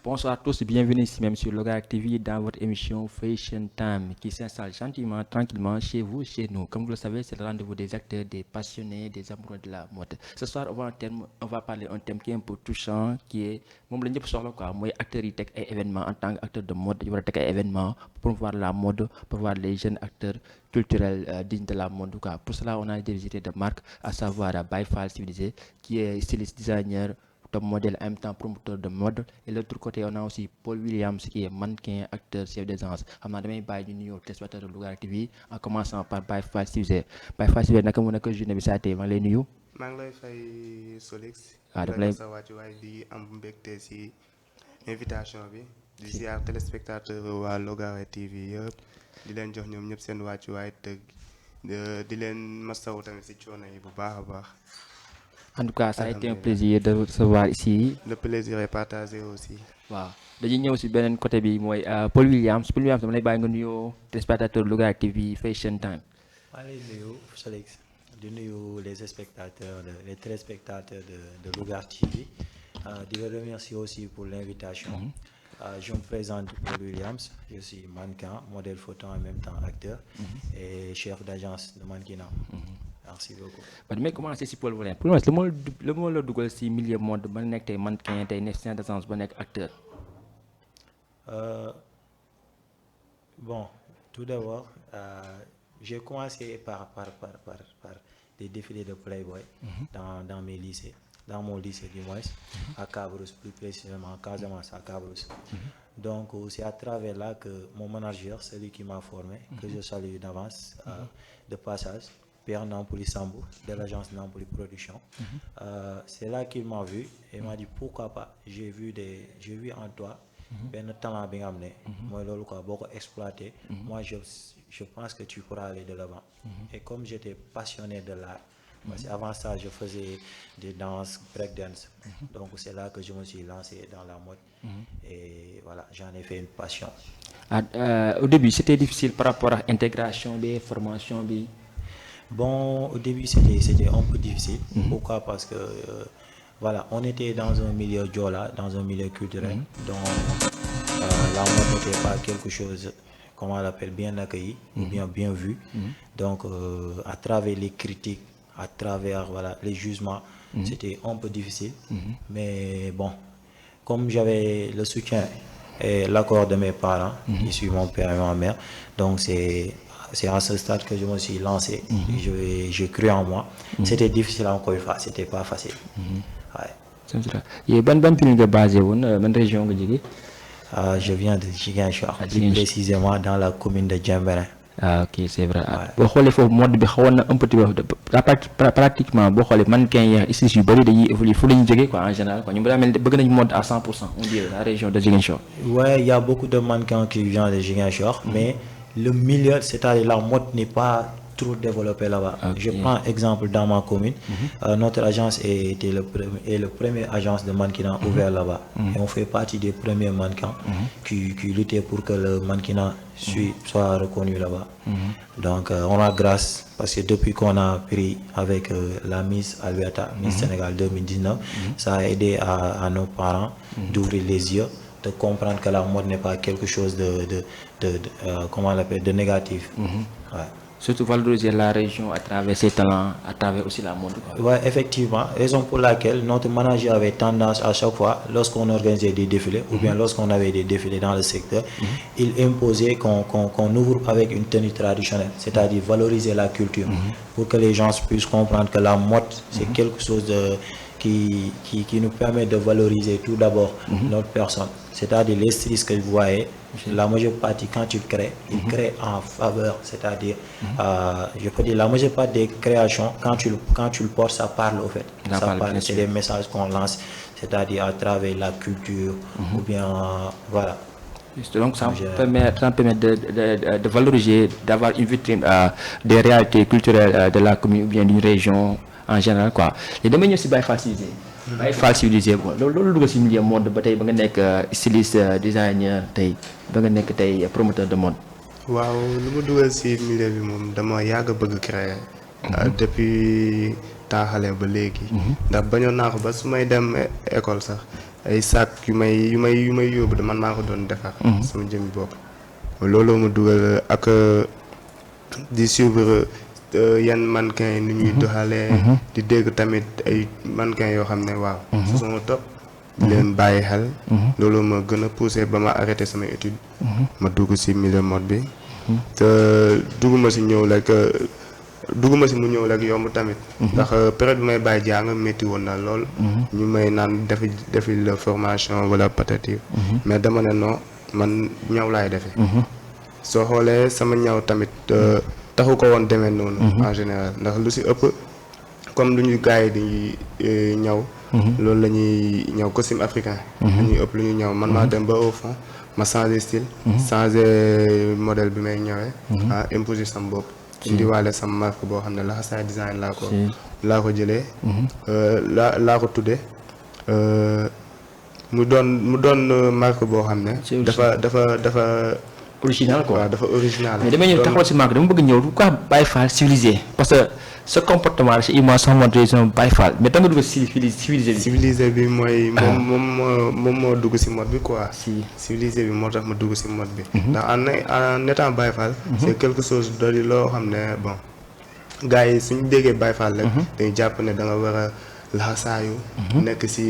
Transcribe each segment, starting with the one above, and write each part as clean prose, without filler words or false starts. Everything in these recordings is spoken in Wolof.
Bonsoir à tous, bienvenue ici même sur Logar TV dans votre émission Fashion Time qui s'installe gentiment, tranquillement chez vous, chez nous. Comme vous le savez, c'est le rendez-vous des acteurs, des passionnés, des amoureux de la mode. Ce soir, on va parler d'un thème qui est un peu touchant, qui est moom la ñëpp soxla quoi, mooy acteurs yi teg ay événements en tant qu'acteur de mode dañu war a teg ay événements pour promouvoir la mode, promouvoir les jeunes acteurs culturels dignes de la mode quoi. Pour cela, on a des invités de marque, à savoir Baye Fall Civilisé, qui est styliste designer, top modèle en même temps promoteur de mode. Et de l'autre côté, on a aussi Paul Williams qui est mannequin, acteur, chef d'agence. xam naa damay bàyyi ñu nuyoo téléspectateur de Louga TV en commençant par Baye Fall Civilisé. Baye Fall Civilisé naka mu nekk journée bi saa tey maa ngi lay nuyu. maa ngi lay fay Solix. waaw daf lay sa wàcc waaye di am mbégte si invitation bi di ziar téléspectateur waa Louga TV yëpp di leen jox ñoom ñëpp seen wàcc waaye te di leen masawu tamit si coono yi bu baax a baax. En tout cas, ça a été un plaisir de vous recevoir ici. Le plaisir est partagé aussi. waaw dañuy ñëw si beneen côté bi mooy Paul Williams dama lay bàyyi nga nuyoo téléspectateur Louga TV Fashion Time. maa ngi lay nuyu Solix di nuyu les spectateurs les téléspectateurs de Louga TV di le remercier aussi pour l'invitation. Je me présente Paul Williams, je suis mannequin, modèle photo en même temps acteur et chef d'agence de mannequinat. Merci beaucoup. damay commencer si Paul Williams. Paul Williams la moo la dugal si milieu mode ba nekk tey mannequin tey nekk chef d'agence ba nekk acteur. Bon, tout d'abord, j'ai commencé par des défilés de Playboy dans mes lycées, dans mon lycée du moins, à Cabrousse, plus précisément à Casamance, à Cabrousse. Donc, c'est à travers là que mon manager, celui qui m'a formé, que je salue d'avance, de passage, Pierre Nampoli Sambou, de l'agence Nampoli Production. C'est là qu'il m'a vu et m'a dit pourquoi pas, j'ai vu en toi benn talent bi nga xam ne mooy loolu quoi boo ko exploité moi je pense que tu pourras aller de l'avant. Et comme j'étais passionné de l'art parce qu'avant ça je faisais des danses breakdance, donc c'est là que je me suis lancé dans la mode et voilà, j'en ai fait une passion. Au début c'était difficile par rapport à intégration bi formation bi. Bon, au début c'était un peu difficile. Pourquoi? Parce que voilà, on était dans un milieu diola, dans un milieu culturel, donc la mode n'était pas quelque chose, comment on l'appelle, bien accueilli ou bien vu. Donc à travers les critiques, à travers voilà, les jugements, c'était un peu difficile. Mais bon, comme j'avais le soutien et l'accord de mes parents, qui sont mon père et ma mère, donc c'est à ce stade que je me suis lancé. J'ai cru en moi. C'était difficile encore une fois, c'était pas facile. Ouais. Ban pays nga basé woon ban région nga jógee. Je viens de Ziguinchor, plus précisément dans la commune de Diembéring. Ok, c'est vrai. boo xoolee foofu mode bi xawoon na un petit peu pratiquement boo xoolee mannequin yi ici yu bëri dañuy évoluer fu la ñu jógee quoi en général quoi ñu daa mel bëgg nañu mode à 100%, on dirait la région de Ziguinchor. Ouais, il y a beaucoup de mannequins qui viennent de Ziguinchor, mais le milieu, c'est-à-dire la mode n'est pas trop développé là-bas. Okay. Je prends exemple dans ma commune. Notre agence est le premier agence de mannequinat ouvert là-bas. Et on fait partie des premiers mannequins qui luttaient pour que le mannequinat soit reconnu là-bas. Donc on a grâce, parce que depuis qu'on a pris avec la Miss Alberta, Miss Sénégal 2019, ça a aidé à nos parents d'ouvrir les yeux, de comprendre que la mode n'est pas quelque chose comment on l'appelle, de négatif. Ouais. Surtout valoriser la région à travers ses talents, à travers aussi la mode. Oui, effectivement. Raison pour laquelle notre manager avait tendance à chaque fois, lorsqu'on organisait des défilés, ou bien lorsqu'on avait des défilés dans le secteur, il imposait qu'on ouvre avec une tenue traditionnelle, c'est-à-dire valoriser la culture, pour que les gens puissent comprendre que la mode, c'est quelque chose qui nous permet de valoriser tout d'abord notre personne. C'est-à-dire les stylistes que vous voyez, la majeure partie quand tu crées, ils créent en faveur, c'est-à-dire, je peux dire la majeure partie des créations, quand tu le portes, ça parle au fait. Ça parle, c'est des messages qu'on lance, c'est-à-dire à travers la culture, ou bien, voilà. Donc ça permet de valoriser, d'avoir une vitrine des réalités culturelles de la commune ou bien d'une région en général quoi. Les damay ñëw si Baye Fall Civilisé. Baye Fall Civilisé quoi loolu dugal si milieu mode ba tey ba nga nekk styliste designer tey ba nga nekk tey promoteur de mode. waaw lu ma dugal si milieu bi moom dama yàgg a bëgg créer. depuis temps xale ba léegi. ndax bañoon naa ko ba su may dem école sax ay sac yu may yóbbu de man maa ko doon defar. sama jëmmi bopp. looloo ma dugal ak di suivre yan mannequin yi ni ñuy doxalee. di dégg tamit ay mannequin yoo xam ne waaw. ce sont top. di leen bàyyi xel. loolu ma gën a poussé ba ma arrêté sama étude. ma dugg ci milieu mode bi. te dugguma ci mu ñëw rek yomb tamit. ndax période bi may bàyyi jàng métti woon na lool. ñu may naan defi la formation wala patati. mais dama ne non man ñaw laay defe soo xoolee sama ñaw tamit taxu ko woon demee noonu. en général ndax lu ci ëpp comme lu ñu gars yi di ñaw. loolu la ñuy ñaw costume africain. dañuy ëpp lu ñu ñaw man maa dem ba au fond ma changé style. changé modèle bi may ñawee. imposer sama bopp. indiwaale sama marque boo xam ne Laxasaay design laa ko jëlee. laa ko tuddee. mu doon marque boo xam ne. dafa original quoi waaw dafa original. mais damay ñëw taxawal si marque dama bëgg ñëw pourquoi Baye Fall civilisé parce que ce comportement c'est immense sama Baye Fall mais da nga dugg si civilisé bi. civilisé bi mooy. moom moo dugg si mode bi quoi. civilisé bi moo tax ma dugg si mode bi. ndax en étant Baye Fall. c'est quelque chose de loo xam ne bon gars yi suñu déggee Baye Fall rek. dañu jàpp ne da nga war a laxasaayu. nekk si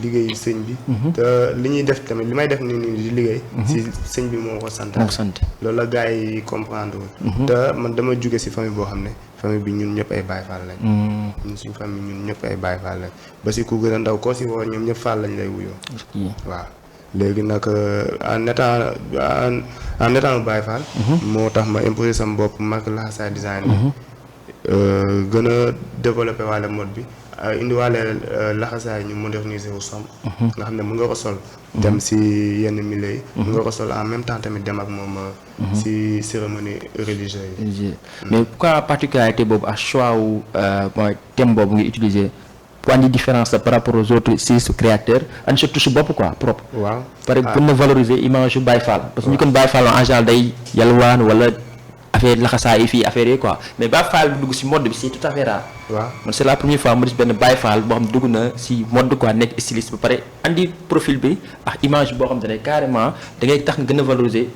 liggéeyu sëñ bi. te li ñuy def tamit li may def nii di liggéey. si sëñ bi moo ko sant. loolu la gars yi comprendre wul. te man dama jóge si famille boo xam ne famille bi ñun ñëpp ay Baye Fall lañ. ñun suñu famille ñun ñëpp ay Baye Fall lañ ba si ku gën a ndaw koo si woo ñoom ñëpp Fall lañ lay wuyoo. waaw léegi nag en étant Baye Fall. moo tax ma imposé sama bopp marque Laxasaay design bi. gën a développé wàlle mode bi. indiwaale laxasaay ñu moderniser wu som nga xam ne mën nga ko sol dem si yenn milieu yi mën nga ko sol en même temps tamit dem ak moom si cérémonie religieuse yi. mais pourquoi particularité boobu ak choix wu mooy thème boobu nga utiliser pour andi différence par rapport aux autres stylistes créateurs andi sa touche bopp quoi propre. waaw pare gën na valoriser image yu Baye Fall parce que ñu kon Baye Fall en général day yalwaan wala affaire laxasaay yi fii affaire yi quoi mais Baye Fall bi dugg si mode bi c'est tout à fait rare. waaw man c'est la première fois ma gis benn Baye Fall boo xam ne dugg na si mode quoi nekk styliste ba pare andi profil bi ak image boo xam ne carrément da ngay tax nga gën a valoriser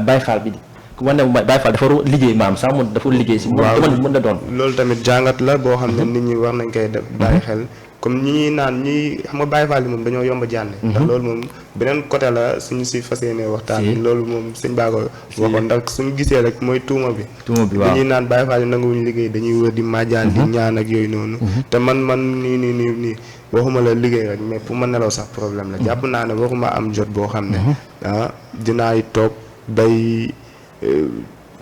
Baye Fall bi ku wane Baye Fall dafa liggéey maam sax moom dafa liggéey si. waaw mën na doon. loolu tamit jàngat la boo xam ne nit ñi war nañ koy def bàyyi xel. comme ñi naan ñi xam nga Baye Fall yi moom dañoo yomb a jànne. ndax loolu moom beneen côté la suñu si fas yéenee waxtaan. loolu moom sëñ Ba ko waxoon ndax suñu gisee rek mooy tuuma bi. waaw dañuy naan Baye Fall yi nanguwuñu liggéey dañuy wër di majaan di ñaan ak yooyu noonu. te man nii waxuma la liggéey rek mais pour ma nelaw sax problème la. jàpp naa ne waxuma am jot boo xam ne. dinaay toog bay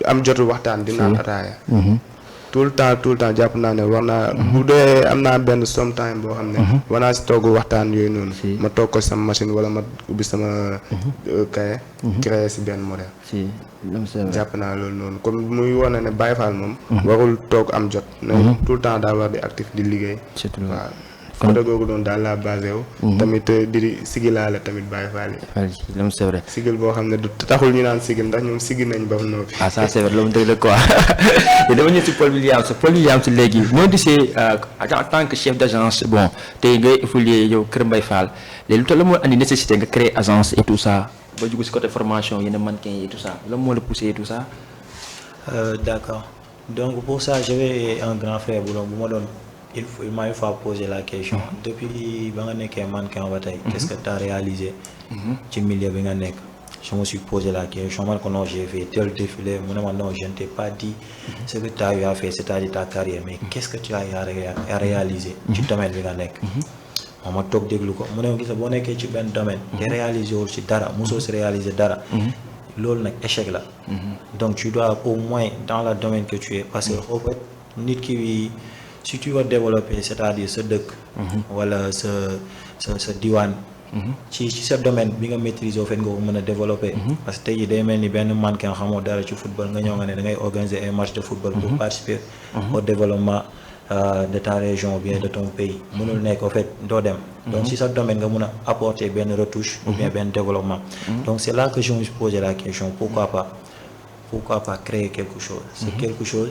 am jotu waxtaan di naan ataaya. tout le temps jàpp naa ne war naa bu dee am naa benn sometime boo xam ne war naa si togg waxtaan yooyu noonu ma toog ko sama machine wala ma ubbi sama cahier créer si benn modèle jàpp naa loolu noonu comme muy wane ne Baye Fall moom warul toog am jot ne tout le temps daa war di actif di liggéey waaw côté googu doon daal laa basé wu tamit di sigilaale tamit Baye Fall yi c'est vrai sigil boo xam ne du taxul ñu naan sigil ndax ñoom sigil nañ ba noppi ça c'est vrai loolu dëgg la quoi dama ñëw si Paul Williams léegi moo gisee en tant que chef d'agence bon tey ngay évoluer yow Kër Mbaye Fall léegi lu tax la moo andi nécessité nga créer agence et tout ça ba jóg si côté formation yenn mannequin yi et tout ça la moo la poussé et tout ça d'accord donc pour ça j'avais un grand frère bu ma doon il m'a une fois posé la question depuis ba nga nekkee mannequin ba tey qu'est-ce que tu as réalisé ci milieu bi nga nekk je me suis posé la question man ko non j'ai fait tel défilé mu ne ma non je ne t'ai pas dit ce que tu as eu à faire c'est-à-dire ta carrière mais qu'est-ce que tu as à réaliser ci domaine bi nga nekk ma toog déglu ko mu ne ma gis boo nekkee ci benn domaine te réaliser wul ci dara mosoo si réaliser dara loolu nag échec la donc tu dois au moins dans le domaine que tu es parce que au fait nit ki si tu veux développer c'est-à-dire sa dëkk wala sa diwaan ci sa domaine bi nga maîtriser au fait nga ko mën a développer parce que tey jii day mel ni benn mannequin xamoo dara ci football nga ñëw nga ne da ngay organiser un match de football pour participer au développement de ta région ou bien de ton pays mënul nekk au fait doo dem donc si sa domaine nga mën a apporter benn retouche ou bien benn développement donc c'est là que je me suis posé la question pourquoi pas créer quelque chose c'est quelque chose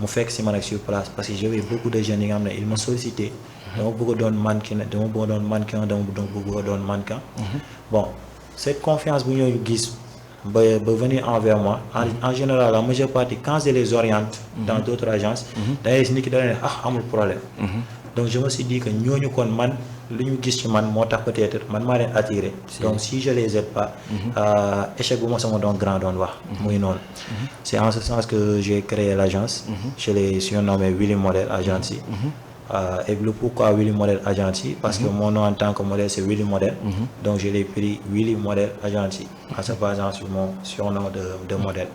mu fekk si man ak sur place parce que j'avais beaucoup de jeunes yi nga xam ne ils m'ont sollicité dama bëgg a doon mannequin dama bëgg a doon mannequin dama bëgg a doon mannequin. Bon cette confiance bu ñooñu gis ba venir envers moi en général la majeure partie quand je les oriente dans d'autres agences d'ailleurs si nit ki da leen amul problème. Donc je me suis dit que ñooñu kon man lu ñu gis ci man moo tax peut-être man maa leen attiré. Donc si je les aide pas échec bu ma sama doon grand doon wax muy noonu. C'est en ce sens que j'ai créé l'agence. Je l'ai surnommé Willy Model Agency. Et le pourquoi Willy Model Agency parce que mon nom en tant que modèle c'est Willy Model. Donc je l'ai pris Willy Model Agency en se basant sur mon surnom de modèle.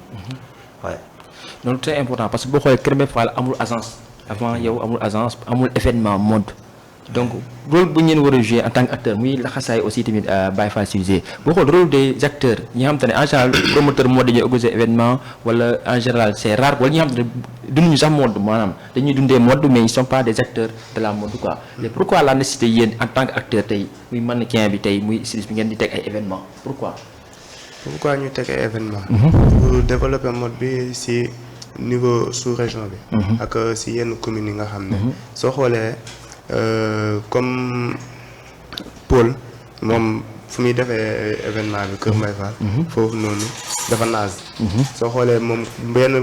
Ouais. Donc très important parce que boo xoolee Kër Mbaye Fall amul agence avant yow amul agence amul événement mode donc rôle bu ngeen war a jouer en tant qu'acteur muy laxasaay aussi tamit Baye Fall Cissé boo xool rôle des acteurs ñi nga xam te ne en général promoteur mode dañuy organiser événement wala en général c'est rare wala ñi nga xam te ne dunduñu sax mode maanaam dañuy dundee mode mais ils sont pas des acteurs de la mode quoi mais pourquoi la nécessité yéen en tant qu'acteur tey muy mannequin bi tey muy styliste bi ngeen di teg ay événement pourquoi ñu teg ay événement pour développer mode bi ci niveau sous-région bi ak ci yenn communes yi nga xam ne soo xoolee comme Paul moom fu muy defee événement bi Kër Mbaye Fall foofu noonu dafa naas soo xoolee moom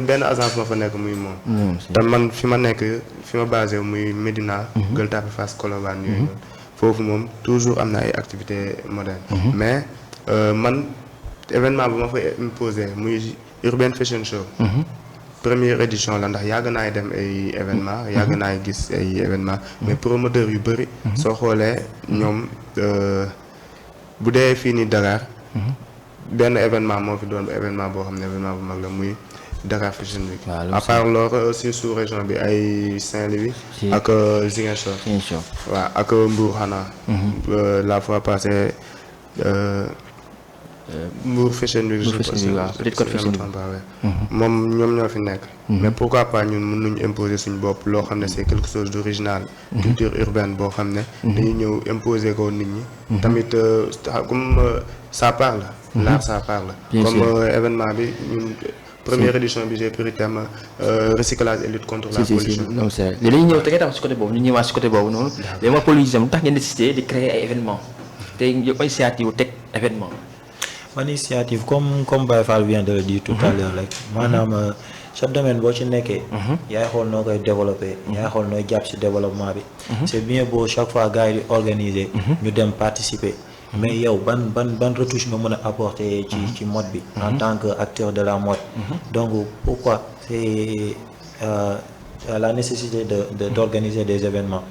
benn agence moo fa nekk muy moom te man fi ma nekk fi ma basé muy Médina Gueule Tapée Fass Colobane yooyu noonu foofu moom toujours am na ay activités modernes mais man événement bu ma fa imposé muy Urban Fashion Show première édition la ndax yàgg naay dem ay événement yàgg naay gis ay événement mais promoteur yu bëri soo xoolee ñoom bu dee fii ni Dakar benn événement moo fi doon événement boo xam ne événement bu mag la muy Dakar Fashion Week à part loolu aussi sous région bi ay Saint-Louis ak Ziguinchor waaw ak Mbour xanaa la fois passée Mbour Fashion Week peut-être Côte Fashion Week moom ñoom ñoo fi nekk mais pourquoi pas ñun mën nañu imposer suñu bopp loo xam ne c'est quelque chose d'original culture urbaine boo xam ne dañuy ñëw imposer ko nit ñi tamit comme ça parle l'art ça parle comme événement bi ñun première édition bi j'ai pris thème recyclage et lutte contre la pollution non c'est léegi dañuy ñëw te ngay tax si côté boobu ñu ñëwaat si côté boobu noonu léegi ma pollution tax ngeen décidé di créer ay événement te initiative teg événement Mon initiative comme Baye Fall vient de le dire tout à l'heure rek maanaam chaque domaine boo ci nekkee yaay xool noo koy développer yaay xool nooy jàpp ci développement bi c'est bien beau chaque fois gars yi di organiser ñu dem participer mais yow ban retouche nga mën a apporter ci mode bi en tant que acteur de la mode donc pourquoi c'est la nécessité d'organiser des événements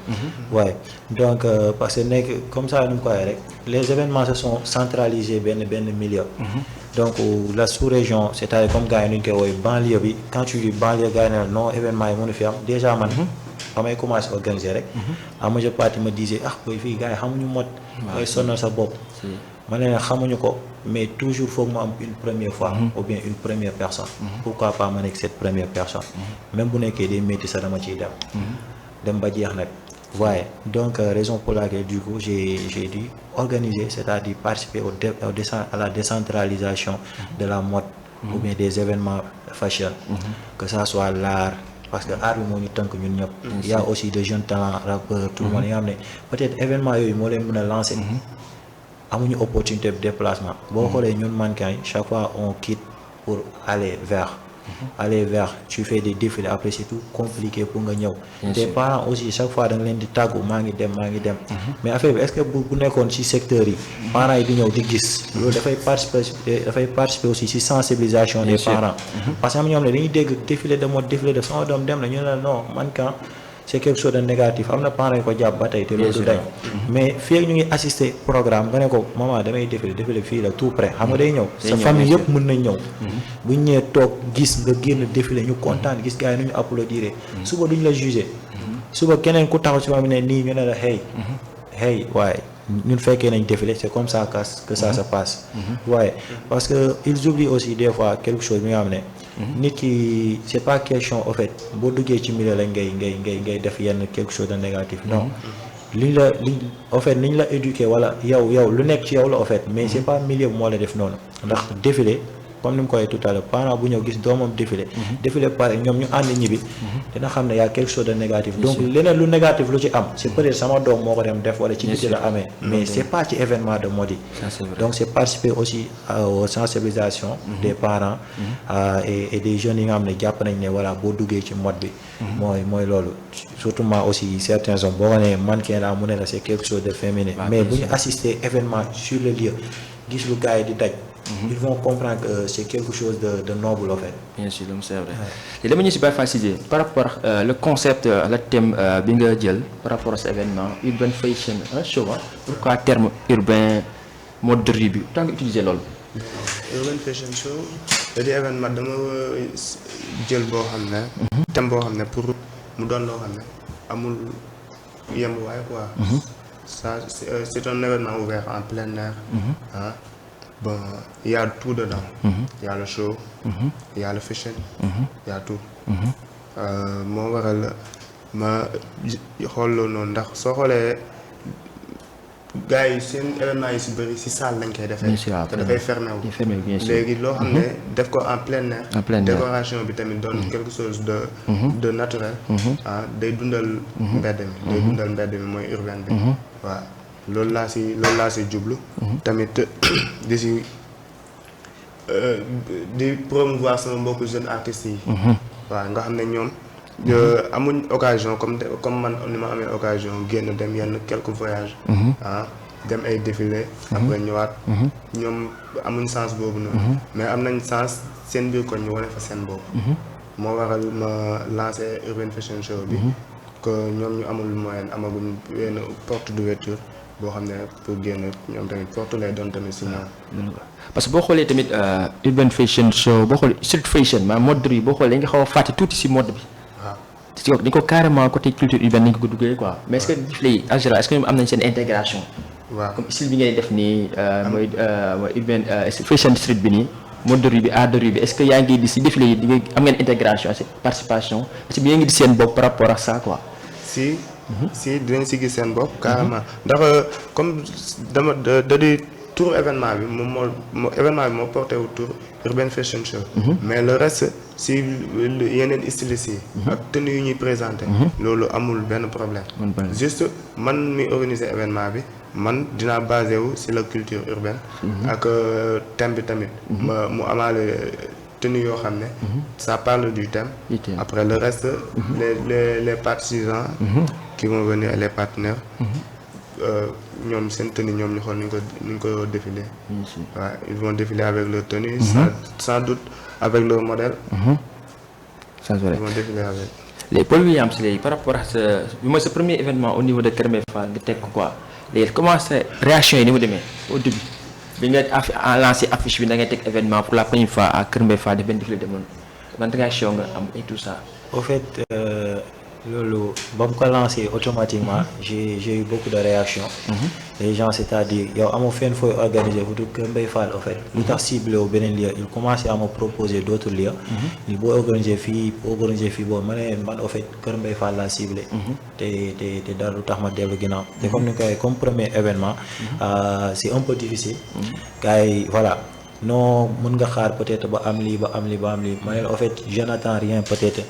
ouais donc parce que nekk comme ça ni mu ko waxee rek les événements se sont centralisés benn milieu donc la sous-région c'est-à-dire comme gars yi nu ñu koy woowee banlieue bi quand tu dis banlieue gars yi ne non événement yi mënu fi am déjà man damay commencé organiser rek à majeure partie me disait boy fii gars yi xamuñu mode ngay sonal sa bopp ma ne xamuñu ko mais toujours foog mu am une première fois ou bien une première personne pourquoi pas ma nekk cette première personne même bu nekkee des métiers sax dama ciy dem ba jeex nag waaye donc raison pour laquelle du coup j'ai dû organiser c'est-à-dire participer à la décentralisation de la mode ou bien des événements fashion que ça soit l'art parce que art bi moo ñu tënk ñun ñëpp il y a aussi de jeunes talents rappeurs tout le monde yi nga xam ne peut-être événement yooyu moo leen mën a lancer amuñu opportunité de déplacement boo xoolee ñun mannequins yi chaque fois on quitte pour aller vers tu fais des défilés après c'est tout compliqué pour nga ñëw tes parents aussi chaque fois da nga leen di tàggu maa ngi dem mais affaire bi est-ce que bu nekkoon ci secteur yi parents yi di ñëw di gis loolu dafay participer aussi ci sensibilisation des parents parce que am ñoom ne dañuy dégg défilé de mode défilé de sama doom dem na ñu ne la non mannequin c'est quelque chose de négatif am na parents yi ko jàpp ba tey te loolu du dañ mais fii ak ñu ngi assister programme nga ne ko maman damay défilé fii la tout près xam nga day ñëw sa famille yëpp mën nañ ñëw bu ñu ñëwee toog gis nga génn défilé ñu kontaan gis gars yi nu ñu applaudir suba duñ la juger suba keneen ku taxaw si ma ne nii ñu ne la hey waaye ñun fekkee nañ défilé c'est comme ça que ça se passe waaye parce que ils oublient aussi des fois quelque chose mi nga xam ne nit ki c'est pas question au fait boo duggee ci milieu la ngay def yenn quelque chose de négatif non liñ au fait niñ la éduquer wala yow lu nekk ci yow la au fait mais c'est pas milieu moo la def noonu ndax défilé comme ni mu ko waxee tout à l'heure parent bu ñëw gis doomam défilé pare ñoom ñu ànd ñibbi dina xam ne y a quelque chose de négatif donc leneen lu négatif lu ci am c'est peut-être sama doom moo ko dem def wala ci biti la amee mais c'est pas ci événement de mode yi donc c'est participer aussi aux sensibilisations des parents et des jeunes yi nga xam ne jàpp nañ ne voilà boo duggee ci mode bi mooy loolu surtout aussi certains hommes boo ko nee mannequin la mu ne la c'est quelque chose de féminin mais bu ñu assister événement sur le lieu gis lu gars yi di daj ils vont comprendre que c'est quelque chose de noble en fait. Bien sûr, c'est vrai. Et dama ñu si Baye Fall Cissé par rapport le concept le thème bi nga jël par rapport à cet événement urban fashion show pourquoi terme urbain mode de rue bi tant que utiliser loolu. urban fashion show da di événement dama jël boo xam ne thème boo xam ne pour mu doon loo xam ne amul yembuwaay quoi. Ça c'est un événement ouvert en plein air. Bon, il y a tout dedans. Il y a le show, il y a le fashion, il y a tout. moo waral ma xool noonu ndax soo xoolee gars yi seen événement yi si bëri si salle lañ koy defee. te dafay fermé wu. léegi loo xam ne def ko en plein air. décoration bi tamit doon quelque chose de naturel. day dundal mbedd mi. day dundal mbedd mi mooy urbain bi. waaw. loolu laa si jublu. tamit di promouvoir sama mbokku jeunes artistes yi. waaw nga xam ne ñoom amuñ occasion comme man ni ma amee occasion génn dem yenn quelques voyages. dem ay défilé. après ñëwaat. ñoom amuñ sens boobu noonu. mais am nañ sens seen biir ko ñu wane fa seen bopp. moo waral ma lancé Urban Fashion Show bi. que ñoom ñu amul moyen amaguñ benn porte d'ouverture boo xam ne pour génn ñoom tamit porte lay doon tamit si ñoom. parce que boo xoolee tamit urban fashion show boo xoolee street fashion maanaam mode yi boo xoolee nga xaw a fàtte tuuti si mode bi. waaw dañ ko carrément côté culture urbaine dañ ko duggee quoi mais est-ce que défilé yi en général est-ce que ñoom am nañ seen intégration. waaw comme style bi ngay def nii mooy urban fashion street bi nii. mode de rue bi art de rue bi est-ce que yaa ngi di si défilé yi di nga am ngeen intégration si participation parce que bi yaa ngi di seen bopp par rapport à ça quoi. si dinañ si gis seen bopp carrément ndax comme dama da di tour événement bi moo événement bi moo porté wu tour urban fashion show. mais le reste si yeneen stylistes yi ak tenue yu ñuy présenté loolu amul benn problème juste man mi organiser événement bi man dinaa basé wu si la culture urbaine ak thème bi tamit mu amaale tenue yoo xam ne ça parle du thème après le reste les partisans qui vont venir les partenaires ñoom seen tenue ñoom ñu xool ni ñu ko défiler waaw ils vont défiler avec leur tenue sans doute avec leur modèle ça c'est vrai ils vont défiler avec les Paul Williams léegi par rapport à bi mooy sa premier événement au niveau de Kër Mbaye Fall nga teg ko quoi léegi comment c'est réaction yi ni mu demee au début bi nga lancé affiche bi da ngay teg événement pour la première fois à Kër Mbaye Fall def benn défilé demoon ban réaction nga am et tout ça. Au fait loolu ba mu ko lancé automatiquement j'ai eu beaucoup de réactions. Les gens c'est-à-dire yow amoo fenn fooy organiser fu Kër Mbaye Fall au fait lu tax ciblé wu beneen lieu il commençait à me proposer d'autres lieux. ni boo organiser fii boobu ma ne man au fait Kër Mbaye Fall laa ciblé. te dara lu tax ma dellu ginnaaw. te comme ni ko waxee comme premier événement. c'est un peu difficile. gars yi voilà. non mën nga xaar peut-être ba am lii ma ne en fait je n'attends rien peut-être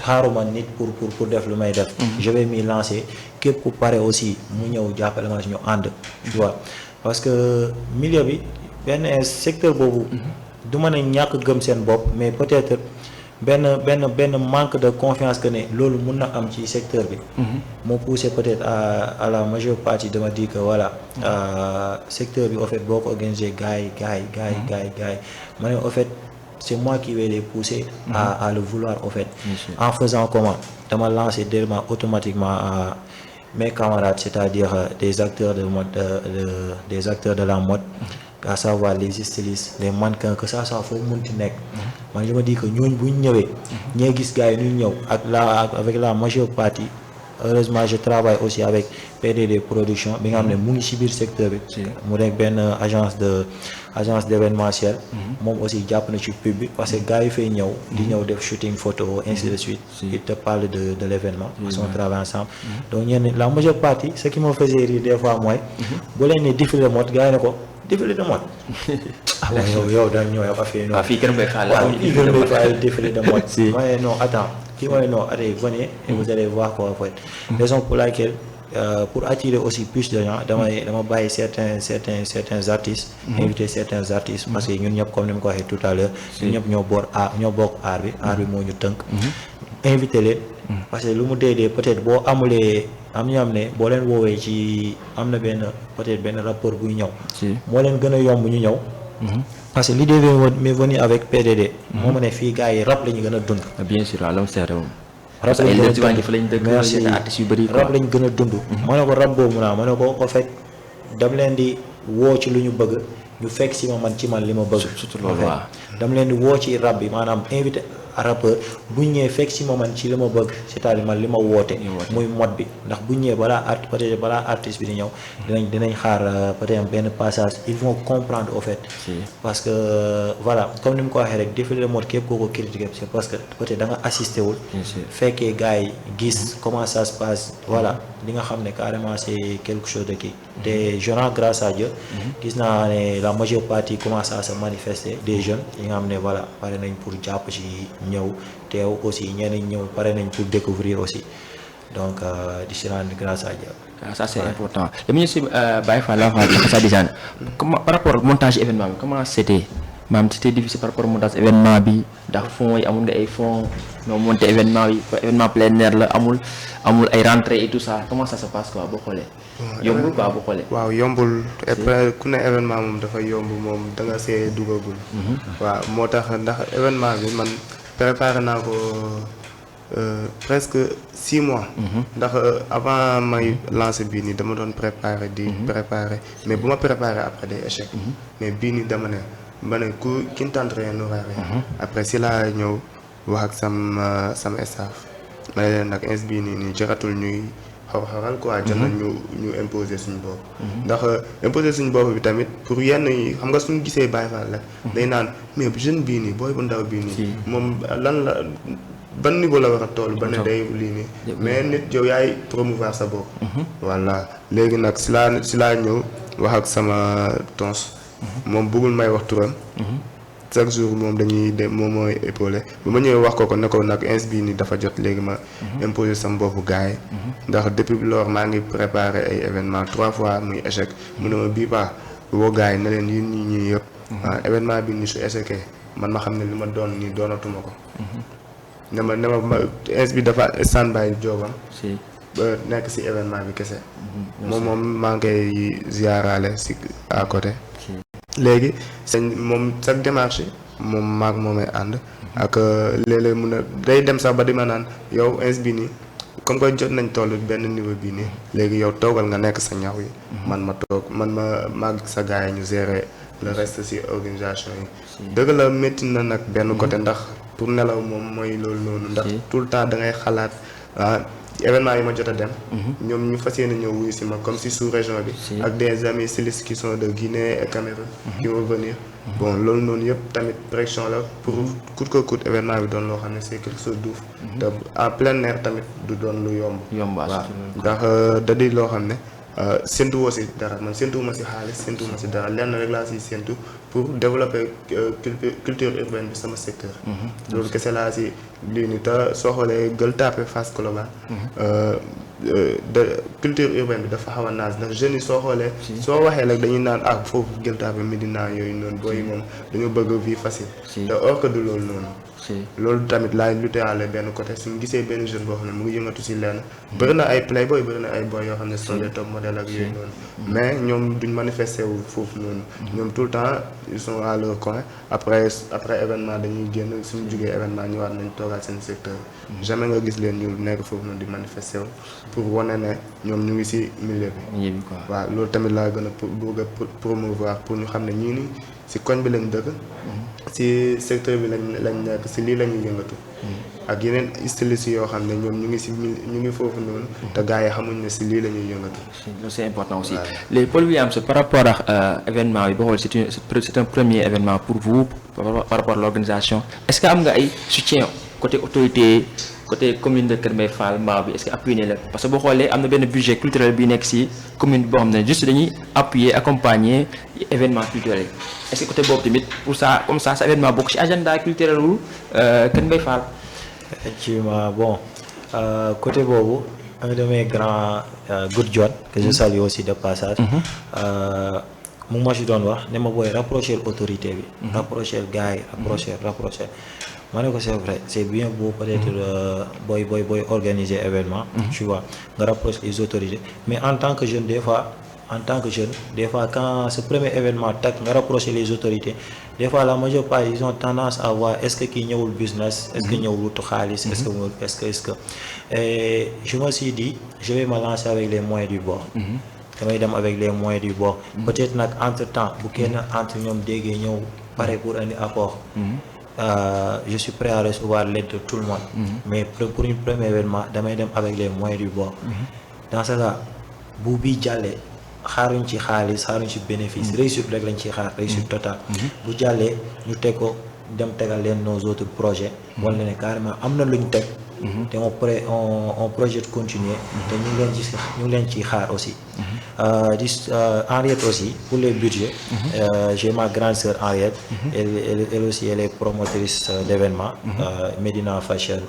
xaaruma nit pour def lu may def je vais m'y lancer képp ku pare aussi mu ñëw jàppale ma ñu ànd tu vois parce que milieu bi benn secteur boobu du ma ne ñàkk gëm seen bopp mais peut-être benn manque de confiance que ne loolu mun na am ci secteur bi moo poussé peut-être à la majeure partie de me dire que voilà secteur bi au fait boo ko organisé gars yi ma ne au fait c'est moi qui vais les pousser à le vouloir au fait en faisant comment dama lancer directement automatiquement à mes camarades c'est-à-dire des acteurs de mode des acteurs de la mode à savoir les stylistes les mannequins que ça soit foofu mënti nekk man je me dis que ñooñu bu ñu ñëwee ñee gis gars yi ñu ñëw avec la majeure partie heureusement je travaille aussi avec PDD production bi nga xam ne mu ngi ci biir secteur bi mu nekk benn agence d'événementiel moom aussi jàpp na ci pub bi parce que gars yi fay ñëw di ñëw def shooting photo ainsi de suite il te parle de l'événement parce qu'on travaille ensemble donc ñenn la majeure partie ce qui me faisait rire des fois mooy bu leen ne défilé de mode gars yi ne ko défilé de mode yow daal ñëw yow affaire yi. waaw fii kenn koy xaar la. waaw fii kenn koy xaar défilé de mode. Mais non attends kii mooy non allez venez et vous allez voir quoi en fait. Raison pour laquelle pour attirer aussi plus de gens dama bàyyi certains artistes. inviter certains artistes parce que ñun ñëpp comme ni ma ko waxee tout à l'heure ñun ñëpp ñoo bokk art bi moo ñu tënk. inviter leen. parce que lu mu dee peut-être boo amulee am ñu am ne boo leen woowee ci am na peut-être benn rapport buy ñëw. moo leen gën a yomb ñu ñëw. parce que l'idée m'est venue avec PDD. moo ma ne fii gars yi rap la ñu gën a dund. bien sûr waaw la mu seetlu moom. rap lañ gën a dund. ma ne ko rap boobu naa ma ne ko en fait dam leen di woo ci lu ñu bëgg ñu fekk si man ci man li ma bëgg. surtout loolu waaw dam leen di woo ci rap bi maanaam invité rappeur bu ñëwee fekk si man ci li ma bëgg c'est-à-dire man li ma woote. muy mode bi ndax bu ñëwee balaa artiste bi di ñëw. dinañ xaar peut-être benn passage ils vont comprendre au fait. parce que voilà comme ni mu ko waxee rek défilé de mode képp koo ko critiquer c'est parce que peut-être da nga assisté wul. fekkee gars yi gis comment ça se passe voilà li nga xam ne carrément c'est quelque chose de kii. te je rends grâce à Dieu. gis naa ne la majeure partie commence à se manifester des jeunes yi nga xam ne voilà pare nañ pour jàpp ci. ñëw teew aussi ñeneen ñëw pare nañ pour découvrir aussi donc di si rendre grâce à Dieu. Ça c'est important dama ñu si Baye Fall la sa design comment par rapport au montage événement bi comment c'était difficile par rapport au montage événement bi ndax fonds yi amul nga ay fonds ñoo monté événement bi événement plein air la amul ay rentrée et tout ça comment ça se passe quoi boo xoolee. yombul quoi boo xoolee. waaw yombul ku ne événement moom dafa yomb moom da nga see dugagul. waaw moo tax ndax événement bi man. préparé naa ko presque 6 mois. ndax avant may lancer bii nii dama doon préparer mais bu ma préparer après day échec. mais bii nii dama ne qui ne tente rien n'aura rien. après si laa ñëw wax ak sama staff ma ne leen nag ins bii nii jaratul ñuy xaw-xawal quoi. jot nañ ñu imposer suñu bopp. ndax imposer suñu bopp bi tamit pour yenn yi xam nga suñu gisee Baye Fall la. day naan mais jeune bii nii booy bu ndaw bii nii. moom lan la ban niveau la war a toll ba ne day lii nii. mais nit yow yaay promouvoir sa bopp. voilà léegi nag si laa ñëw wax ak sama tons. moom bëggul may wax turam. chaque jour moom moom mooy épaulé bu ma ñëwee wax ko ne ko nag ins bii nii dafa jot léegi ma imposer sama boppu gars yi ndax depuis lors maa ngi préparé ay événement 3 fois muy échec mu ne ma bii baax woo gars yi ne leen yéen ñii yëpp événement bi ni su échecé man ma xam ne li ma doon nii doonatuma ko ne ma ins bi dafa standby joobam ba nekk si événement bi kese moom maa ngi koy ziaraale si à côté léegi moom chaque démarche moom maag moomay ànd ak léeg-léeg mun a day dem sax ba di ma naan yow ins bi nii comme que jot nañ toll benn niveau bii nii léegi yow toogal nga nekk sa ñaw yi man ma toog ma maag sa gars yi ñu gérer le reste ci organisation yi dëgg la métti na nag benn côté ndax pour nelaw moom mooy loolu noonu ndax tout le temps da ngay xalaat événement yi ma jot a dem ñoom ñu fas yéene ñëw wuyu si ma comme si sous-région bi ak des amis stylistes qui sont de Guinée et Cameroun qui vont venir bon loolu noonu yëpp tamit pression la pour coûte que coûte événement bi doon loo xam ne c'est quelque chose d'ouf te en plein air tamit du doon lu yomb waaw ndax da di loo xam ne séntuwoo si dara man séntuwuma si xaalis séntuwuma si dara lenn rek laa si séntu pour développer culture urbaine bi sama secteur loolu kese laa si lii ni te soo xoolee Gueule Tapée Fass Colobane de culture urbaine bi dafa xaw a naas ndax jeunes yi soo xoolee soo waxee rek dañuy naan foofu Gueule Tapée Médina yooyu noonu booy moom dañoo bëgg vie facile te or que du loolu noonu loolu tamit laay lutéale benn côté suñu gisee benn jeune boo xam ne mu ngi yëngatu si lenn bëri na ay playboy bëri na ay boy yoo xam ne sont des top modèles ak yooyu noonu mais ñoom duñ manifester wu foofu noonu ñoom tout le temps ils sont à leur coin après événement dañuy génn suñu jugee événement ñëwaat nañ toogaat seen secteur jamais nga gis leen ñu nekk foofu noonu di manifester wu pour wane ne ñoom ñu ngi si milieu bi waaw loolu tamit laa gën a bëgg a promouvoir pour ñu xam ne ñii ni si koñ bi lañ dëkk si secteur bi lañ nekk si lii la ñuy yëngatu ak yeneen stylistes yoo xam ne ñoom ñu ngi foofu noonu te gars yi xamuñ ne si lii la ñuy yëngatu c'est important aussi les Paul Williams par rapport ak événement bi boo xool c'est un premier événement pour vous par rapport à l'organisation est-ce que am nga ay soutien côté autorité côté commune de Kër Mbaye Fall Mbao bi est-ce que appuyé na la parce que boo xoolee am na benn budget culturel bi nekk ci commune boo xam ne juste dañuy appuyer accompagner événement culturel est-ce que côté boobu tamit pour ça comme ça événement bokk ci agenda culturel wu Kër Mbaye Fall. Effectivement, bon, côté boobu un de mes grands Good John que je salue aussi de passage mu ma si doon wax ne ma booy rapprocher autorité bi rapprocher gars yi rapprocher ma ne ko c'est vrai c'est bien beau peut-être booy organiser événement tu vois nga rapprocher les autorités mais en tant que jeune des fois quand ce premier événement tak nga rapprocher les autorités des fois la majeure part ils ont tendance à voir est-ce que kii ñëwul business est-ce que ñëwul wutu xaalis est-ce que et je me suis dit je vais me lancer avec les moyens du bord damay dem avec les moyens du bord peut-être nag entre temps bu kenn entre ñoom déggee ñëw pare pour indi apport je suis prêt à recevoir l'aide de tout le monde mais pour un premier événement damay dem avec les moyens du bord dans ce cas bu bii jàllee xaaruñ ci xaalis xaaruñ ci bénéfice réussite rek lañ ciy xaar réussite totale bu jàllee ñu teg ko dem tegal leen nos autres projets wala ne carrément am na luñ teg te on projet continuer te ñu ngi leen ciy xaar aussi Henriette aussi pour les budgets j'ai ma grande sœur Henriette elle aussi elle est promotrice d'événements Medina Fashion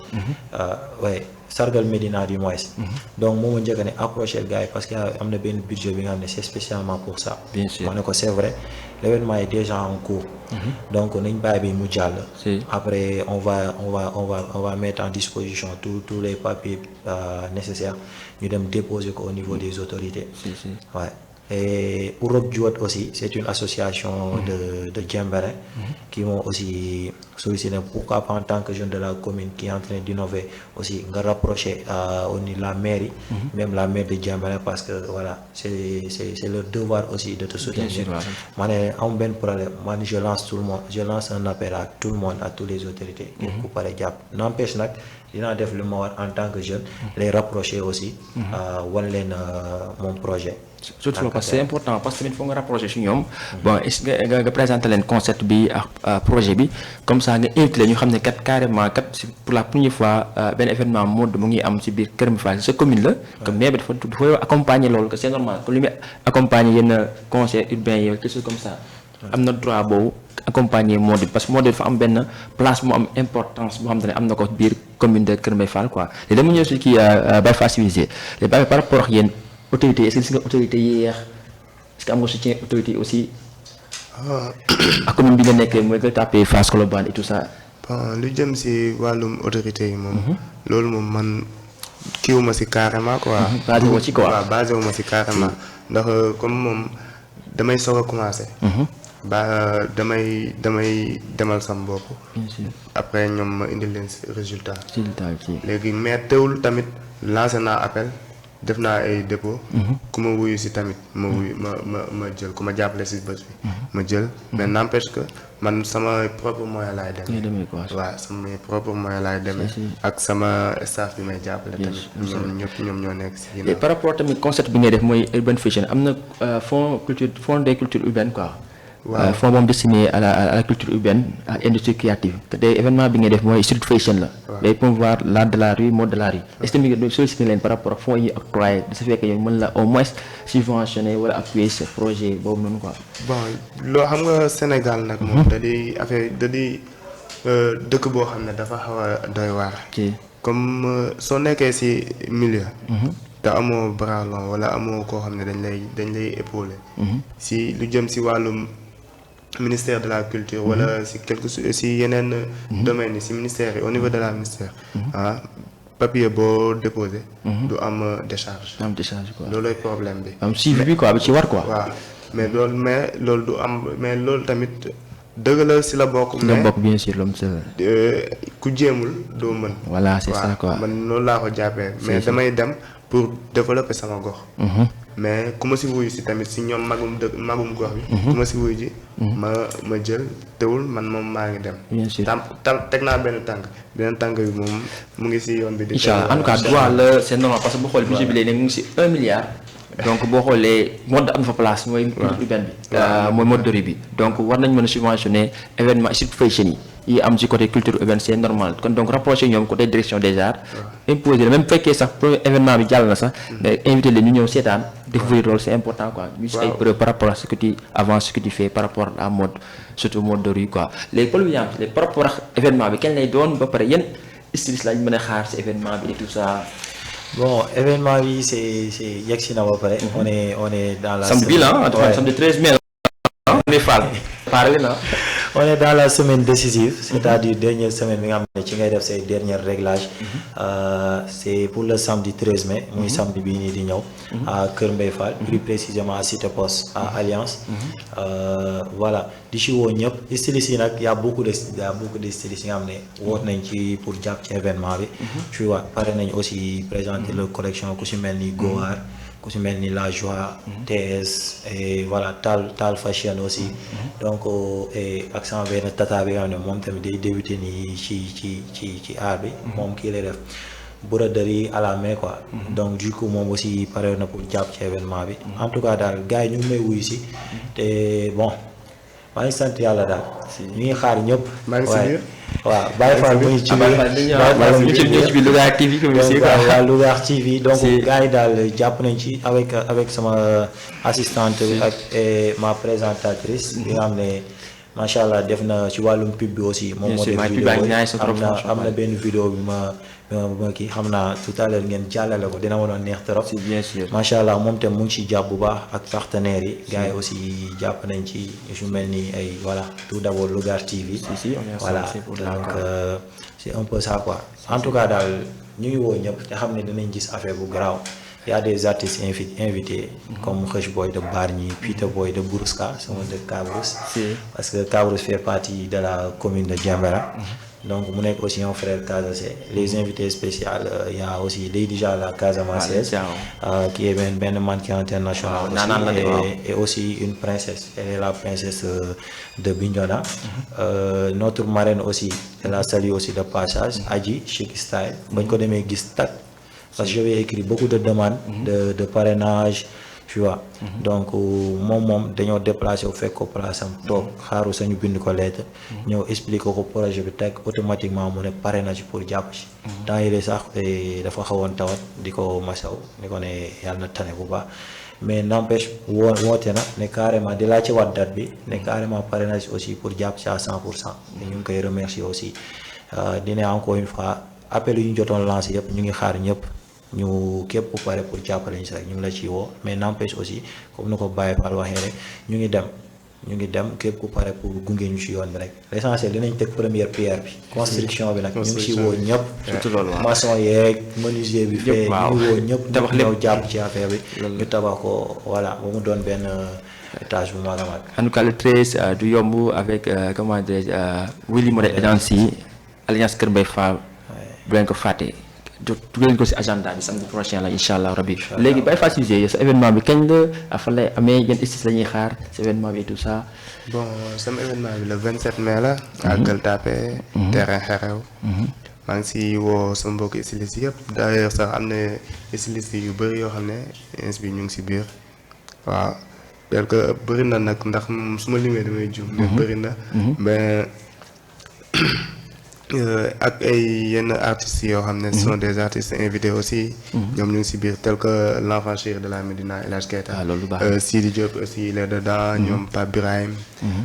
ouais sargal Medina du moins donc moom njëkk a ne approcher gars yi parce que am na benn budget bi nga xam ne c'est spécialement pour ça bien sûr ma ne ko c'est vrai l'événement est déjà en cours donc nañ bàyyi bi mu jàll après on va mettre en disposition tous les papiers nécessaires ñu dem déposer ko au niveau des autorités ouais. Et pour Rob Juot aussi, c'est une association de Djembéré qui m'ont aussi sollicité pourquoi pas en tant que jeune de la commune qui est en train d'innover aussi, de rapprocher au niveau de la mairie, même la maire de Djembéré parce que voilà, c'est leur devoir aussi de te soutenir. Moi, j'ai un bon problème. Moi, je lance un appel à tout le monde, à toutes les autorités. N'empêche pas, dinaa def lu ma war en tant que jeune les rapprocher aussi wan leen mon projet surtout parce que c'est important parce que tamit foog nga rapprocher ci ñoom bon est-ce que nga présenter leen concept bi ak projet bi comme ça nga invité leen ñu xam ne kat carrément kat pour la première fois benn événement mode mu ngi am ci biir Kër Mbaye Fall sa commune la que mais bi dafa accompagner loolu que c'est normal que lu muy accompagner yenn conseils urbains yi quelque chose comme ça am na droit boobu accompagner mode bi parce que mode dafa am benn place mu am importance boo xam ne am na ko biir commune de Kër Mbaye Fall quoi léegi dama ñëw si kii Baye Fall civilisé léegi Baye par rapport ak yéen autorité est-ce que gis nga autorité yi yeex est-ce que am nga soutien autorité aussi ak commune bi nga nekkee mooy nga tapé Fass Colobane et tout ça. bon lu jëm si wàllum autorité yi moom loolu moom man kiiwuma si carrément quoi basé wu ci quoi waaw basé wu ma si carrément ndax comme moom damay soog a commencé damay demal sam bopp après ñoom ma indil leen résultat léegi mais teewul tamit lancé naa appel def naa ay dépôt ku ma wuyu si tamit ma wuyu ma jël ku ma jàppale si bés bi ma jël mais n'empêche que man sama propre moyen laay demee waaw sama propre moyen laay demee ak sama staff bi may jàppale tamit ñoom ñoo nekk si ginnaaw. par rapport tamit concept bi ngay def mooy urban fashion am na fonds des cultures urbaines quoi. waaw fonds moom destiné à la culture urbaine ak industrie créative te tey événement bi ngay def mooy street fashion la. day promouvoir l'art de la rue mode de la rue. est-ce que mi ngi sollicité leen par rapport ak fonds yi octroyé de ce fait que yow mën la au moins subventionner wala appuyer ce projet boobu noonu quoi. bon loo xam nga Sénégal nag moom da di affaire da di dëkk boo xam ne dafa xaw a doy waar. comme soo nekkee ci milieu. te amoo bras long wala amoo koo xam ne dañ lay épauler. si lu jëm ci wàllum ministère de la culture wala ci yeneen domaines yi ci ministère yi au niveau de la ministère papier boo déposé du am décharge quoi loolooy problème bi am suivi bi quoi bi ci war quoi waaw mais loolu du am mais loolu tamit dëgg la ci la bokk mais bien sûr l'homme ku jéemul doo mën voilà c'est ça quoi man loolu laa ko jàppee mais damay dem pour développer sama gox mais ku ma si wuyu si tamit si ñoom magum gox bi ku ma si wuyu ji ma jël teewul man moom maa ngi dem bien sûr teg naa benn tànk bi moom mu ngi si yoon bi di incha allah en tout cas droit la c'est normal parce que boo xoolee budget bi léegi mu ngi si 1 milliard donc boo xoolee mode am fa place mooy urbaine bi mooy mode de rue bi donc war nañ mën a subventionner événement street fashion yi yi am ci côté culture urbaine c'est normal kon donc rapproché ñoom côté direction des arts imposer même fekkee sax premier événement bi jàll na sax mais invité leen ñu ñëw seetaan découvrir loolu c'est important quoi ñu gis ay preuves par rapport à ce que tu avant ce que tu fais par rapport à mode surtout mode de rue quoi léegi Paul William léegi par rapport ak événement bi kañ lay doon ba pare yéen styliste lañ mën a xaar ci événement bi et tout ça. Bon, événement oui, c'est yegsi na ba pare. On est dans la samedi là, samedi 13 mai. On est fan. Parlez là. On est dans la semaine décisive, c'est-à-dire dernière semaine bi nga xam ne ci ngay def say dernier réglage. C'est pour le samedi 13 mai, muy samedi bii nii di ñëw. À Kër Mbaye Fall, plus précisément à Cité Poste, à Alliance. Voilà, di ci woo ñëpp stylistes yi nag y a beaucoup de stylistes yi nga xam ne woot nañ ci pour jàpp ci événement bi. Tu vois, pare nañ aussi présenter leur collection ku ci mel ni Goar. ku ci mel ni La Joie, TS et voilà Tal Fashion aussi. Donc ak sama benn tata bi nga xam ne moom tamit day débuté nii ci art bi. moom kii lay def broderie à la main quoi. Donc du coup moom aussi pare na pour jàpp ci événement bi. En tout cas daal gars yi ñu ngi may wuyu si te bon maa ngi sant yàlla daal. ñu ngi xaar ñëpp. maa ngi si biir waaw Baye Fall mu ngi ci biir Louga TV comme ici quoi. waaw Louga TV donc gars yi daal jàpp nañ ci avec sama assistante ak ma présentatrice bi nga xam ne macha allah def na ci wàllum pub bi aussi. moom moo def vidéo am na benn vidéo bi ma kii xam naa tout à l'heure ngeen jàllale ko dina mënoon neex trop. bien sûr macha allah moom tam mu ngi ci jàpp bu baax ak partenaires yi. gars yi aussi jàpp nañ ci yu mel ni ay voilà tout d'abord Louga TV. voilà donc c'est un peu ça quoi. en tout cas daal ñu ngi woo ñëpp te xam ne dinañ gis affaire bu garaaw. Il y a des artistes invités comme Hush Boy de Bargny, Peter Boy de Bourouska, de Cabrousse, parce que Cabrousse fait partie de la commune de Djambara. Donc, mon est aussi un frère Casacé. Les invités spéciaux, il y a aussi Lady Jala Casamasses, qui est un mannequin international aussi, et aussi une princesse. Elle est la princesse de Bignona. Notre marraine aussi, elle a salué aussi de passage, Adji, Chic Style. Bon, quand on parce que j'avais écrit beaucoup de demandes de parrainage, tu vois. Donc moom dañoo déplacé wu fekk ko place am toog xaaru sañu bind ko lettre ñëw expliqué ko projet bi teg automatiquement mu ne parrainage pour jàpp ci temps yii sax dafa xawoon tawat di ko masaw di ko ne yàlla na tane bu baax mais n'empêche woote na ne carrément di laa ci wat date bi ne carrément parrainage aussi pour jàpp ci à 100%. te ñu ngi koy remercier aussi dina encore une fois appel yu ñu jotoon lancé yëpp ñu ngi xaar ñëpp. ñu képp ku pare pour jàppale ñu sax ñu ngi la ci woo mais n'empêche aussi comme ni ko Baye Fall waxee rek ñu ngi dem képp ku pare pour gunge ñu ci yoon bi rek l'essentiel dinañ teg première pierre bi construction bi nag ñu ngi ci woo ñëpp maçon yeeg menuisier bi fee ñu ngi woo ñëpp ñëw jàpp ci affaire bi ñu tabax ko voilà ba mu doon benn étage bu mag a mag. En tout cas le 13 du yomb avec comment dirais-je Willy Model Agency Alliance Kër Mbaye Fall bu leen ko fàtte. Tulen ko ci agenda bi samedi prochain la inshallah rabbi léegi Baye Fall Cissé sa événement bi kañ la fan lay amee yan istis la ñuy xaar sa événement bi et tout ça. Bon sama événement bi le 27 mai la. à Gueule Tapée terrain Xerew. maa ngi si woo sama mbokki stylistes yëpp d'ailleurs sax am na stylistes yu bëri yoo xam ne ins bi ñu ngi si biir waaw parce que bëri na nag ndax su ma limee damay jum mais bëri na mais ak ay yenn artistes yoo xam ne ce sont des artistes invités aussi ñoom ñu ngi si biir tel que l'enfant chéri de la Médina El Hadj Keita Sidi Diop aussi il est dedans ñoom Pape Birahim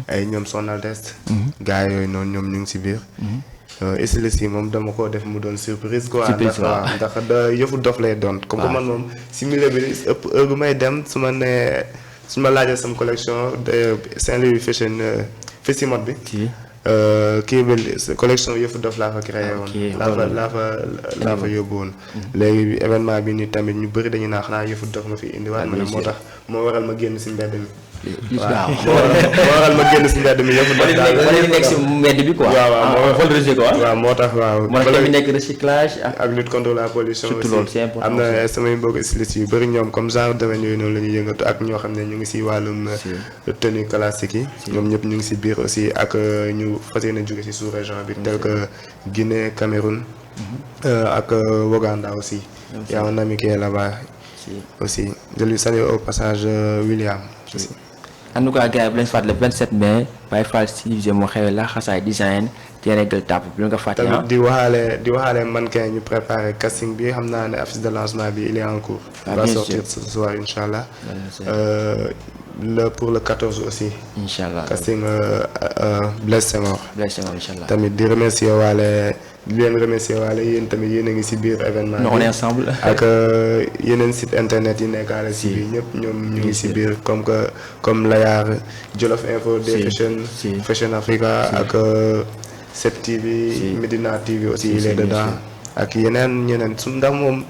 ay ñoom Son Altesse gars yooyu noonu ñoom ñu ngi si biir stylistes yi moom dama ko def mu doon surprise quoi ndax da yëfu dof lay doon comme que man moom si milieu bi ëpp heure bu may dem su ma nee su ma laajee sama collection de Saint-Louis Fashion Festimot bi kii bi collection yëfu dof laa fa créé woon laa fa yóbbu woon léegi événement bi nii tamit ñu bëri dañu naa xanaa yëfu dof nga fi indi waaye ma ne moo tax moo waral ma génn si mbedd mi waaw moo waral ma génn si mbedd mi yëfu dof daal wala ñu nekk si mbedd bi quoi waaw moo tax waaw moo tax mi nekk recyclage ak lutte contre la pollution surtout loolu c'est important am na samay mbokk stylistes yu bëri ñoom comme genre domaine yooyu noonu la ñuy yëngatu ak ñoo xam ne ñu ngi si wàllum tenue classique yi ñoom ñëpp ñu ngi si biir aussi ak ñu fas yéene jóge si sous région bi tel que Guinée Cameroun ak Ouganda aussi y a un ami qui est là-bas aussi je lui salue au passage William aussi. en tout cas gars yi bu leen fàtte le 27 mai Baye Fall civilisé moo xewee la xasaay design terrain Gueule Tapée bu nga fàtte tamit di waxaale mannequin ñu préparé casting bi xam naa ne affiche de lancement bi il est en cours. va sortir ce soir incha allah. Pour le 14 aussi. incha allah casting Blaise Senghor. incha allah tamit di remercier waale yéen tamit yéen a ngi si biir événement bi. on est ensemble. ak yeneen site internet yi nekkaale si biir ñëpp ñoom ñu ngi si biir comme Layar Jolof Info des Fashion Africa ak 7TV Medina TV aussi il est dedans ak ñeneen su ndax moom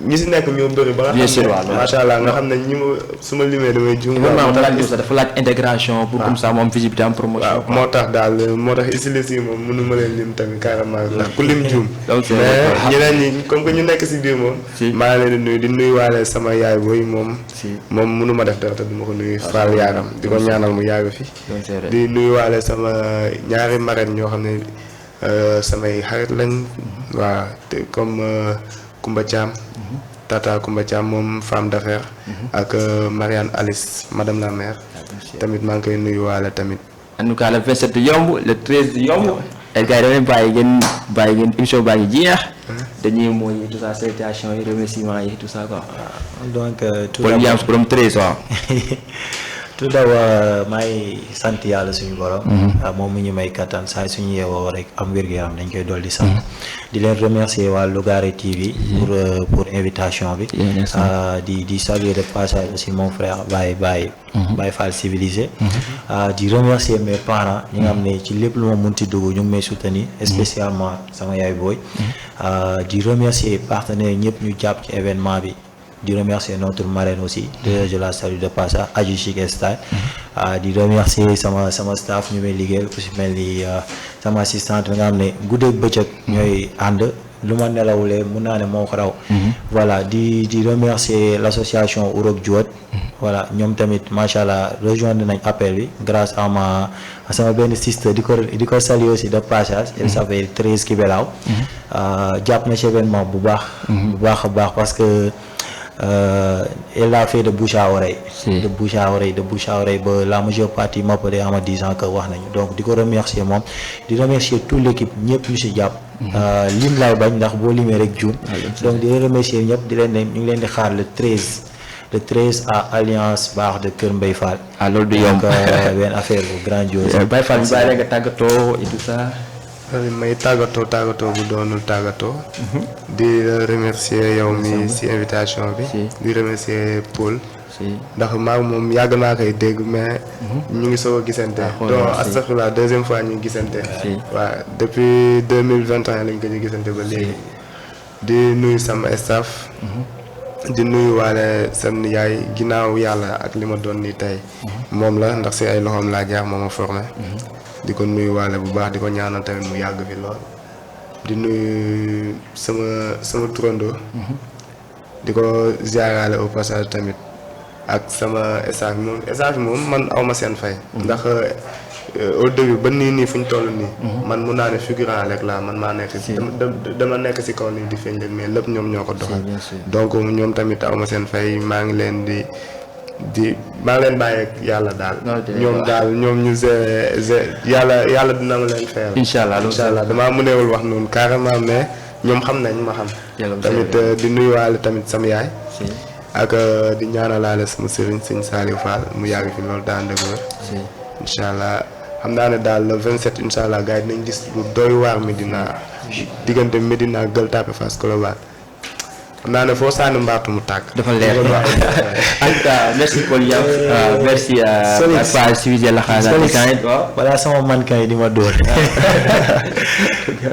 ñi si nekk ñoo bëri ba nga xam ne macha allah nga xam ne ñi ma su ma limee damay juum. dafa laaj intégration pour comme ça moom visibilité am promotion. moo tax stylistes yi moom mënu ma leen lim tamit carrément ndax ku lim juum. mais ñeneen ñi comme que ñu nekk si biir moom. maa ngi leen di nuyuwaale sama yaay booy moom mënu ma def dara te du ma ko nuyu faal yaagam di ko ñaanal mu yàgg fi. di nuyuwaale sama ñaari marraines ñoo xam ne samay xarit lañ waa te comme Koumba Thiam Tata Koumba Thiam moom femme d'affaires ak Marianne Alice madame la maire tamit maa ngi koy nuyuwaale tamit. en tout cas le 27 yomb le 13 yomb. et gars yi dañuy bàyyi ngeen émission baa ngi jeex. dañuy mooy tout ça salutation yi remerciements yi tout ça quoi. donc tout d'abord Williams borom 13 waaw. tout d'abord maay sant yàlla suñu borom. moom mu ñu may kattan saa suñu yeewoo rek am wér-gu-yaram dañ koy dolli sant. di leen remercier waa Lougaré TV. pour invitation bi. di saluer de passage aussi mon frère Baye Fall civilisé. di remercier mes parents ñi nga xam ne ci lépp lu ma munti dugg ñu ngi may soutenir. spécialement sama yaay booy. di remercier partenaires ñëpp ñu jàpp ci événement bi. di remercier notre marraine aussi je la salue de passage Adji Chic Style. di remercier sama staff ñu may liggéeyal ku si mel ni sama assistante nga xam ne guddeeg bëccëg ñooy ànd lu ma nelawulee mun naa ne moo ko raw. voilà di remercier l'association Urok Juwat. voilà ñoom tamit macha allah rejoindre nañ appel bi grâce à sama benn sister di ko saluer aussi de passage. elle s'appelle Thérèse Kibelaw. jàpp na ci événement bu baax a baax parce que. Elle a fait de bouche à oreille. de bouche à oreille ba la majeure partie m'appelait en me disant que wax nañu donc di ko remercier moom di remercier toute l'équipe ñëpp ñu si jàpp. lim laay bañ ndax boo limee rek juum. donc di remercier ñëpp di leen ne ñu ngi leen di xaar le 13 à Alliance Bar de Kër Mbaye Fall. loolu du yomb benn affaire bu grandiose. Baye Fall ñu bàyyi la nga tàggatoo et tout ça. may tàggatoo bu doonul tàggatoo. di remercier yow mi ci invitation bi. di remercier Paul. ndax maa moom yàgg naa koy dégg mais. ñu ngi soog a gisante. donc astaghfirullah deuxième fois ñu ngi gisante. waaw depuis 2021 lañ ko ñu gisante ba léegi. di nuyu sama staff. di nuyu waale seen yaay ginnaaw yàlla ak li ma doon nii tey. moom la ndax ci ay loxoom laa jaar moo ma formé. di ko nuyu waale bu baax di ko ñaanal tamit mu yàgg fi lool di nuyu sama turando di ko ziaraale au passage tamit ak sama staff moom man awma seen fay ndax au début ba nii fu ñu toll nii man mun naa ne figurant rek laa man maa nekk dama nekk ci kaw nii di feeñ leen mais lépp ñoom ñoo ko doxal donc ñoom tamit awma seen fay maa ngi leen maa ngi leen bàyyi ak yàlla daal. ñoom ñu yàlla dina ma leen fayal. incha allah damaa mënewul wax noonu carrément mais ñoom xam nañ ma xam. tamit di nuyuwaale tamit sama yaay. ak di ñaanalaale sama sëriñ sëñ Saliou Fall mu yàgg fi loolu daan dëgg la. incha allah xam naa ne daal le 27 incha allah gars yi dinañ gis lu doy waar Medina diggante Medina Gueule Tapée Fass Colobane. xam naa ne foo sànni mbaatu mu tàgg. dafa leer en tout cas merci Paul Yam merci à civilisé la xaaral balaa sama mannequin yi di ma dóor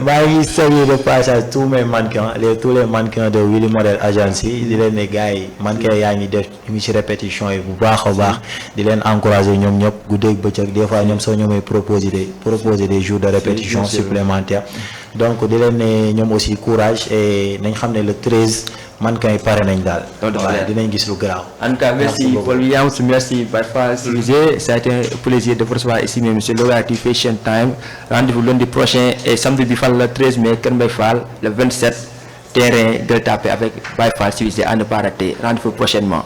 maa ngi saluer de passage tous mes mannequins tous les mannequins de Willy Model Agency di leen ne gars yi mannequin yaa ngi def ñu ngi ci répétition yi bu baax a baax di leen encourager ñoom ñëpp guddeeg bëccëg des fois ñoom soo ñoomay proposer des jours de répétition supplémentaires donc di leen ne ñoom aussi courage et nañ xam ne le 13 mannequin yi pare nañ daal. dinañ gis lu garaaw. En tout cas merci Paul Williams merci Baye Fall civilisé ça a été un plaisir de vous recevoir ici même sur Lougaré Fashion Time rendez-vous lundi prochain et samedi bi fan le 13 mai Kër Mbaye Fall le 27 terrain Gueule Tapée avec Baye Fall civilisé à ne pas rater rendez-vous prochainement.